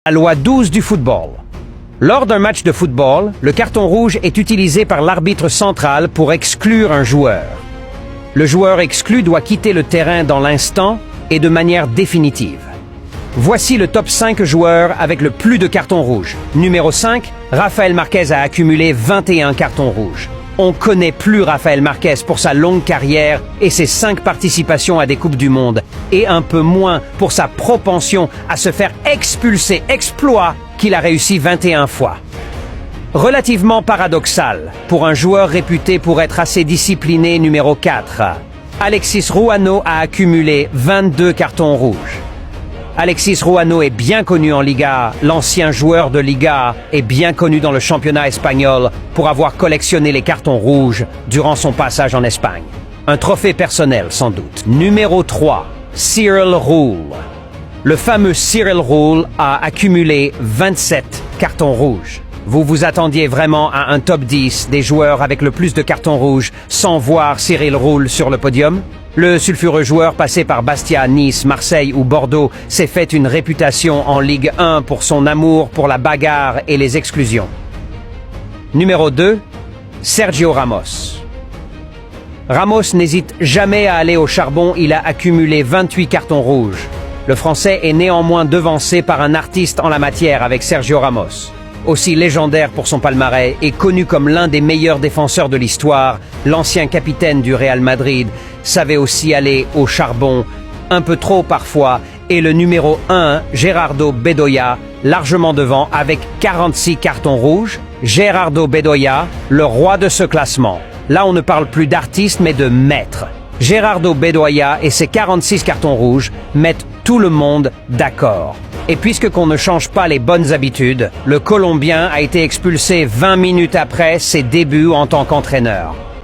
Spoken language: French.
La loi 12 du football. Lors d'un match de football, le carton rouge est utilisé par l'arbitre central pour exclure un joueur. Le joueur exclu doit quitter le terrain dans l'instant et de manière définitive. Voici le top 5 joueurs avec le plus de cartons rouges. Numéro 5, Rafael Marquez a accumulé 21 cartons rouges. On connaît plus Rafael Marquez pour sa longue carrière et ses 5 participations à des Coupes du Monde, et un peu moins pour sa propension à se faire expulser, exploit qu'il a réussi 21 fois. Relativement paradoxal pour un joueur réputé pour être assez discipliné. Numéro 4, Alexis Ruano a accumulé 22 cartons rouges. Alexis Ruano est bien connu en Liga. L'ancien joueur de Liga est bien connu dans le championnat espagnol pour avoir collectionné les cartons rouges durant son passage en Espagne. Un trophée personnel sans doute. Numéro 3, Cyril Roule. Le fameux Cyril Roule a accumulé 27 cartons rouges. Vous vous attendiez vraiment à un top 10 des joueurs avec le plus de cartons rouges sans voir Cyril Roule sur le podium? Le sulfureux joueur passé par Bastia, Nice, Marseille ou Bordeaux s'est fait une réputation en Ligue 1 pour son amour pour la bagarre et les exclusions. Numéro 2, Sergio Ramos. Ramos n'hésite jamais à aller au charbon, il a accumulé 28 cartons rouges. Le Français est néanmoins devancé par un artiste en la matière avec Sergio Ramos. Aussi légendaire pour son palmarès et connu comme l'un des meilleurs défenseurs de l'histoire, l'ancien capitaine du Real Madrid savait aussi aller au charbon, un peu trop parfois, et le numéro 1, Gerardo Bedoya, largement devant avec 46 cartons rouges. Gerardo Bedoya, le roi de ce classement. Là on ne parle plus d'artiste mais de maître. Gerardo Bedoya et ses 46 cartons rouges mettent tout le monde d'accord. Et puisque qu'on ne change pas les bonnes habitudes, le Colombien a été expulsé 20 minutes après ses débuts en tant qu'entraîneur.